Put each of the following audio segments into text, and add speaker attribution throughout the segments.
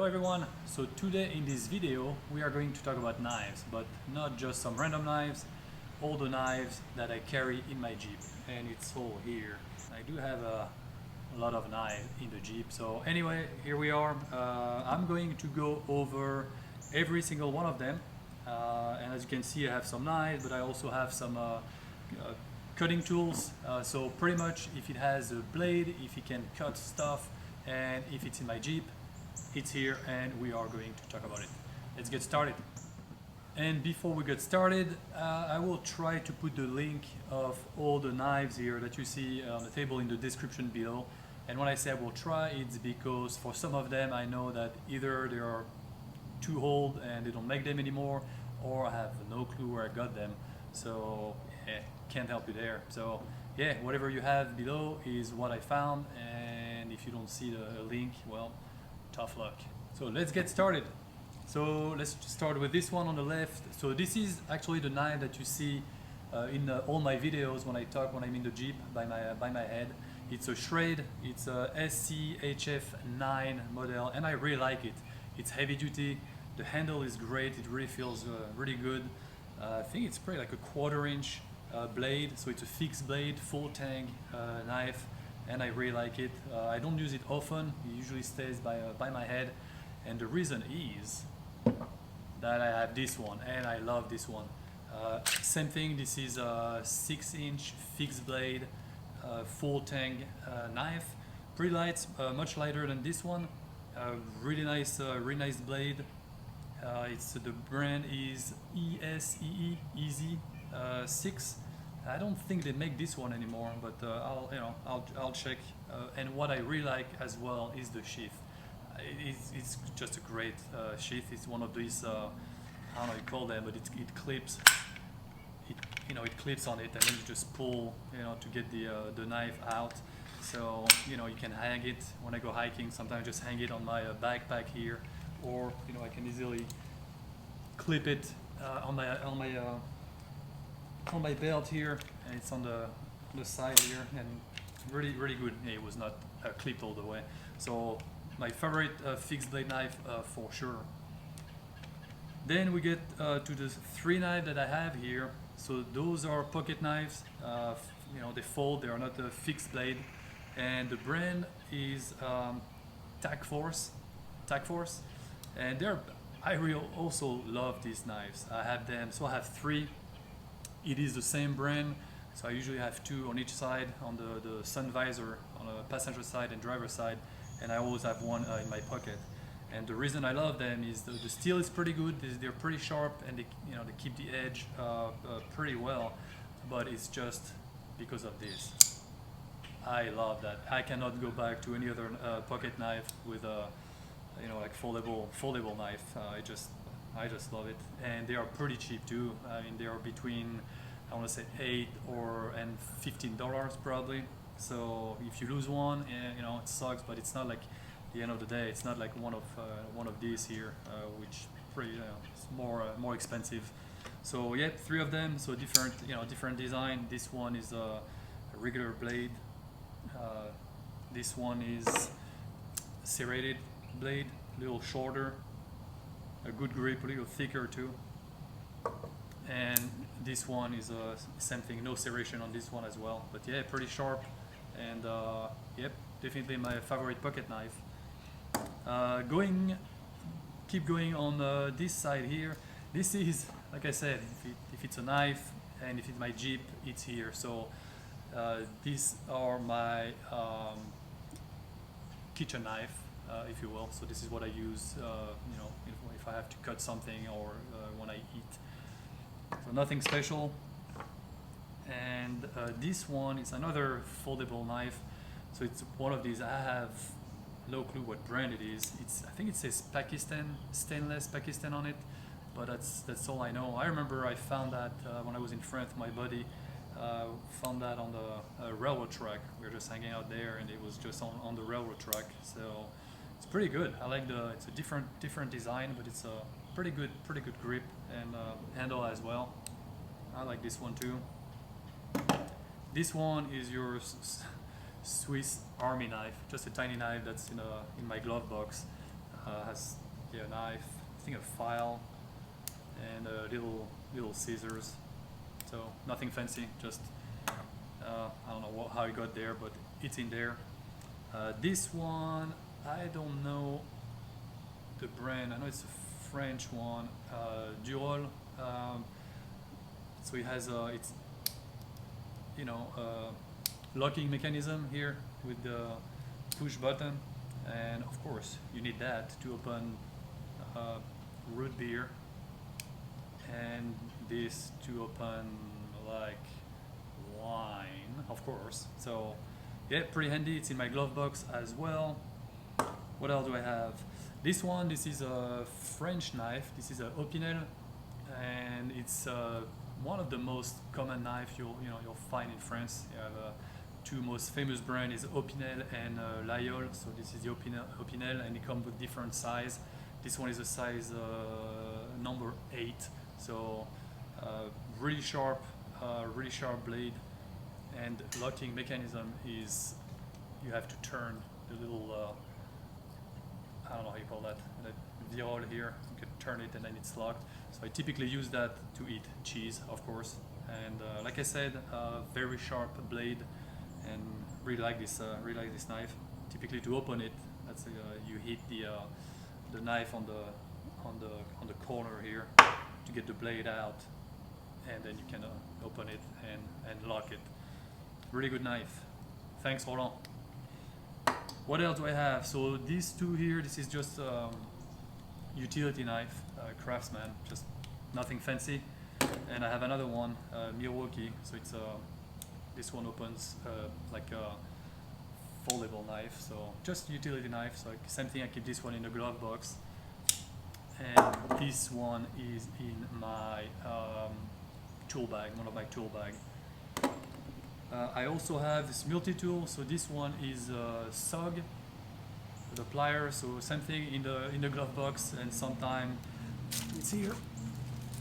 Speaker 1: Hello everyone, so today in this video we are going to talk about knives, but not just some random knives, all the knives that I carry in my Jeep, and it's all here. I do have a lot of knives in the Jeep, so anyway, here we are. I'm going to go over every single one of them, and as you can see I have some knives, but I also have some cutting tools, so pretty much if it has a blade, if it can cut stuff, and if it's in my Jeep, it's here and we are going to talk about it. Let's get started. And before we get started, I will try to put the link of all the knives here that you see on the table in the description below. And when I say I will try, it's because for some of them I know that either they are too old and they don't make them anymore, or I have no clue where I got them. So yeah, can't help you there. So yeah, whatever you have below is what I found, and if you don't see the link, well, tough luck. So let's get started. So let's start with this one on the left. So this is actually the knife that you see in all my videos when I'm in the Jeep by my head. It's a Shred. It's a SCHF9 model, and I really like it. It's heavy duty. The handle is great. It really feels really good. I think it's probably like a 1/4 inch blade, so it's a fixed blade, full tang knife, and I really like it. I don't use it often. It usually stays by my head, and the reason is that I have this one, and I love this one. Same thing. This is a 6-inch fixed blade, full tang knife, pretty light, much lighter than this one. Really nice blade. The brand is ESEE, Easy 6. I don't think they make this one anymore, but I'll check. And what I really like as well is the sheath. It's just a great sheath. It's one of these I don't know what you call them, but it clips. It clips on it, and then you just pull to get the knife out. So you can hang it when I go hiking. Sometimes I just hang it on my backpack here, or I can easily clip it on my belt here, and it's on the side here, and really good. It was not clipped all the way. So my favorite fixed blade knife for sure. Then we get to the 3 knives that I have here. So those are pocket knives. They fold. They are not a fixed blade, and the brand is Tac Force, and I really also love these knives. I have them, so I have 3. It is the same brand, so I usually have 2 on each side, on the sun visor, on the passenger side and driver side, and I always have one in my pocket. And the reason I love them is the steel is pretty good. They're pretty sharp, and they keep the edge pretty well. But it's just because of this. I love that. I cannot go back to any other pocket knife with a like foldable knife. I just love it, and they are pretty cheap too. I mean, they are between, I want to say $8 and $15 probably. So if you lose one, it sucks, but it's not like the end of the day. It's not like one of these here, which pretty it's more expensive. So yeah, 3 of them. So different design. This one is a regular blade. This one is serrated blade, a little shorter, a good grip, a little thicker too. And this one is same thing, no serration on this one as well, but yeah, pretty sharp, and yep, definitely my favorite pocket knife. Keep going on this side here. This is, like I said, if it's a knife and if it's my Jeep, it's here. So these are my kitchen knife, if you will. So this is what I use, if I have to cut something or when I eat. So nothing special. And this one is another foldable knife. So it's one of these. I have no clue what brand it is. I think it says stainless Pakistan on it, but that's all I know. I remember I found that when I was in France. My buddy found that on the railroad track. We were just hanging out there, and it was just on the railroad track. So it's pretty good. I like it's a different design, but it's a pretty good grip and handle as well. I like this one too. This one is your Swiss Army knife, just a tiny knife that's in my glove box. has a knife, I think a file, and little scissors. So nothing fancy, just I don't know how it got there, but it's in there. This one, I don't know the brand. I know it's a French one, Durol. So it has it's locking mechanism here with the push button, and of course you need that to open root beer, and this to open like wine, of course. So yeah, pretty handy. It's in my glove box as well. What else do I have? This is a French knife. This is a Opinel, and it's one of the most common knives you'll find in France. You have two most famous brands is Opinel and Layol. So this is the Opinel, and it comes with different size. This one is a size number 8. So really sharp blade, and locking mechanism is you have to turn the little I don't know how you call that virole here. You can turn it and then it's locked. So I typically use that to eat cheese, of course. And like I said, very sharp blade, and really like this knife. Typically, to open it, that's you hit the knife on the corner here to get the blade out, and then you can open it and lock it. Really good knife. Thanks, Roland. What else do I have? So these two here, this is just utility knife, Craftsman, just nothing fancy. And I have another one, Milwaukee. So it's this one opens like a foldable knife. So just utility knife. So same thing. I keep this one in the glove box, and this one is in my tool bag, one of my tool bag. I also have this multi-tool. So this one is SOG, the plier. So same thing in the glove box, and sometimes it's here.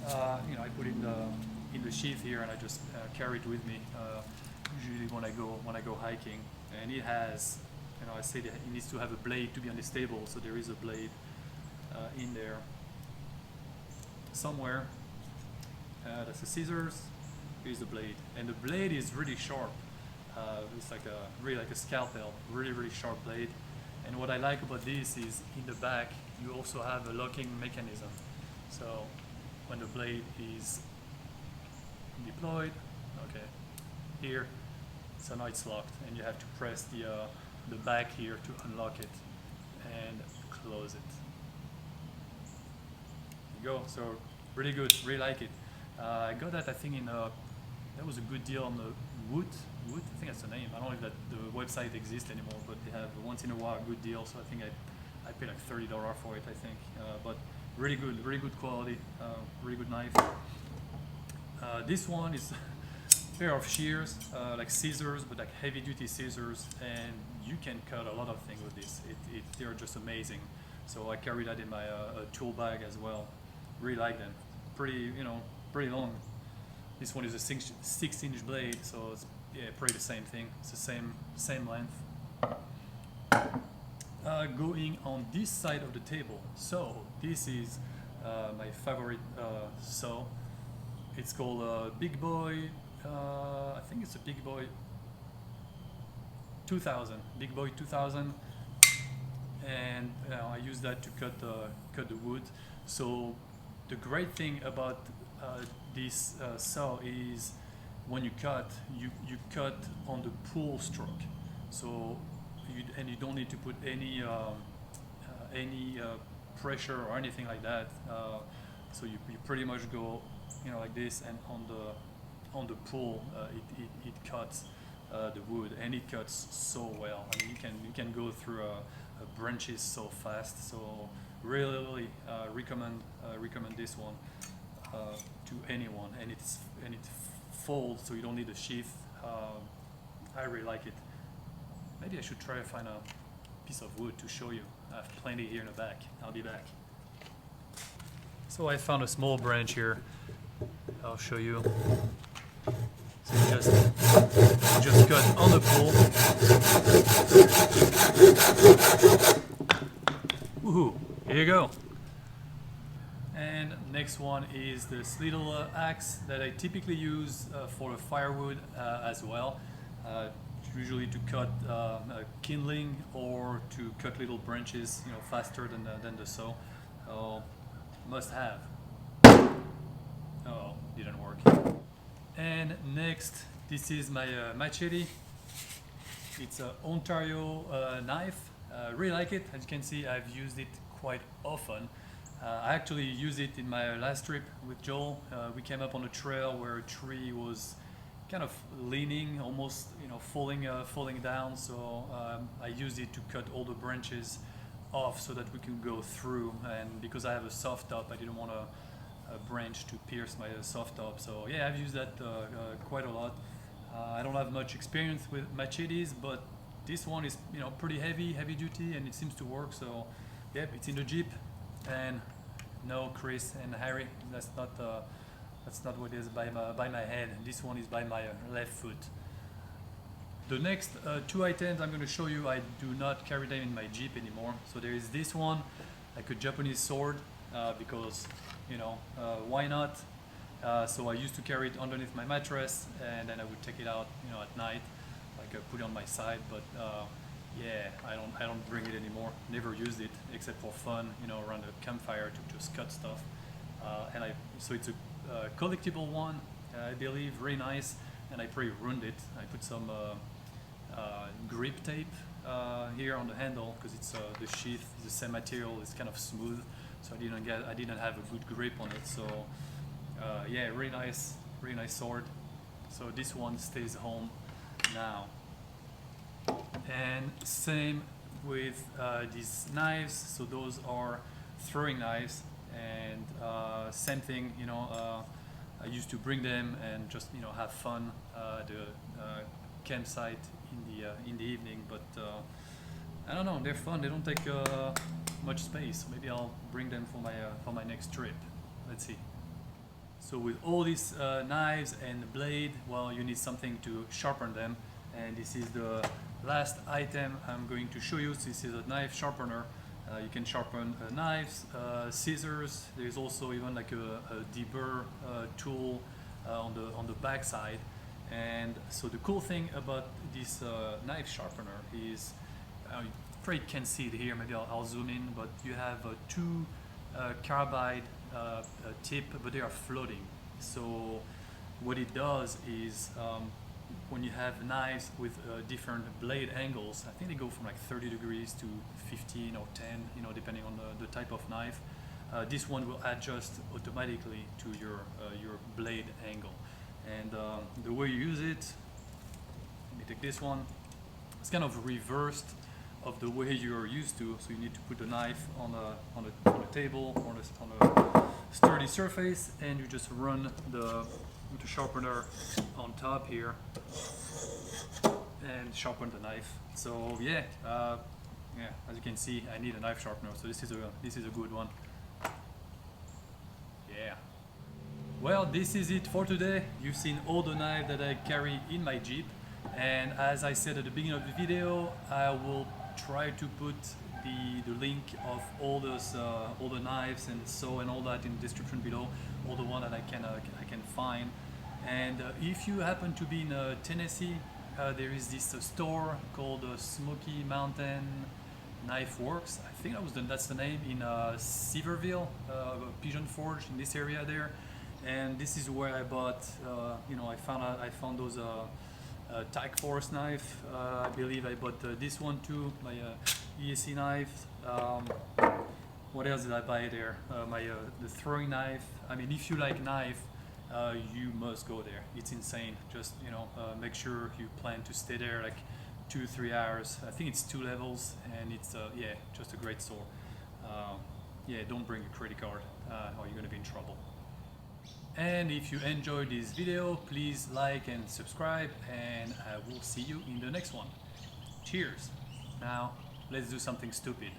Speaker 1: I put it in the sheath here, and I just carry it with me. Usually when I go hiking, and it has, I say that it needs to have a blade to be unstable. So there is a blade in there somewhere. That's the scissors. Here's the blade, and the blade is really sharp. It's really like a scalpel, really sharp blade. And what I like about this is in the back you also have a locking mechanism. So when the blade is deployed, okay, here, so now it's locked, and you have to press the back here to unlock it and close it. There you go. So really good, really like it. I got that, I think, that was a good deal on the Wood, I think that's the name. I don't know if that the website exists anymore, but they have once in a while a good deal. So I think I paid like $30 for it, I think. But really good quality, really good knife. This one is a pair of shears, like scissors, but like heavy duty scissors, and you can cut a lot of things with this. They're just amazing. So I carry that in my tool bag as well. Really like them. Pretty long. This one is a 6-inch blade, so it's pretty the same thing. It's the same length. Going on this side of the table, so this is my favorite saw. It's called Big Boy. I think it's a Big Boy 2000. Big Boy 2000, and I use that to cut the wood. So the great thing about this saw is when you cut, you cut on the pull stroke. So you don't need to put any pressure or anything like that. So you pretty much go like this, and on the pull it cuts the wood, and it cuts so well. I mean, you can go through branches so fast. So really recommend this one to anyone, and it folds, so you don't need a sheath. I really like it. Maybe I should try to find a piece of wood to show you. I have plenty here in the back. I'll be back. So I found a small branch here. I'll show you. So you just cut on the pole. Woohoo! here you go. And next one is this little axe that I typically use for the firewood as well. Usually to cut kindling or to cut little branches, you know, faster than the saw. Must have. Oh, didn't work. And next, this is my machete. It's an Ontario knife. Really like it. As you can see, I've used it quite often. I actually used it in my last trip with Joel. We came up on a trail where a tree was kind of leaning, almost, you know, falling down. So I used it to cut all the branches off so that we can go through. And because I have a soft top, I didn't want a branch to pierce my soft top. So yeah, I've used that quite a lot. I don't have much experience with machetes, but this one is, you know, pretty heavy duty, and it seems to work. So yep, it's in the Jeep. And no, Chris and Harry, that's not what it is by my head. This one is by my left foot. The next two items I'm going to show you, I do not carry them in my Jeep anymore. So there is this one, like a Japanese sword, because, you know, why not? So I used to carry it underneath my mattress, and then I would take it out, you know, at night, like put it on my side. But yeah, I don't bring it anymore. Never used it except for fun, you know, around a campfire to just cut stuff. So it's a collectible one, I believe, very nice, and I pretty ruined it. I put some grip tape here on the handle because it's the sheath, the same material, is kind of smooth, so I didn't have a good grip on it. So yeah, really nice sword. So this one stays home now. And same with these knives. So those are throwing knives, and same thing, you know, I used to bring them and just, you know, have fun at the campsite in the evening. But I don't know, they're fun. They don't take much space. Maybe I'll bring them for my next trip. Let's see. So with all these knives and blade, well, you need something to sharpen them, and this is the last item I'm going to show you. This is a knife sharpener. You can sharpen knives, scissors. There's also even like a deburr tool on the back side. And so the cool thing about this knife sharpener is, you probably can't see it here, maybe I'll zoom in, but you have two carbide tip, but they are floating. So what it does is, when you have knives with different blade angles, I think they go from like 30 degrees to 15 or 10, you know, depending on the type of knife. This one will adjust automatically to your blade angle. And the way you use it, let me take this one, it's kind of reversed of the way you're used to. So you need to put the knife on a table or on a sturdy surface, and you just run the sharpener on top here and sharpen the knife. So yeah, yeah, as you can see, I need a knife sharpener, so this is a good one. Yeah. Well, this is it for today. You've seen all the knives that I carry in my Jeep, and as I said at the beginning of the video, I will try to put the link of all the knives and saw and all that in the description below, all the one that I can find. And if you happen to be in Tennessee, there is this store called Smoky Mountain Knife Works. I think that's the name, in Sevierville, Pigeon Forge, in this area there. And this is where I bought, you know, I found those Tac Force knife. I believe I bought this one too, my ESC knife. What else did I buy there? The throwing knife. I mean, if you like knife, you must go there. It's insane. Just, you know, make sure you plan to stay there like 2-3 hours. I think it's 2 levels, and it's yeah, just a great store. Yeah, don't bring a credit card or you're gonna be in trouble. And if you enjoyed this video, please like and subscribe, and I will see you in the next one. Cheers. Now let's do something stupid.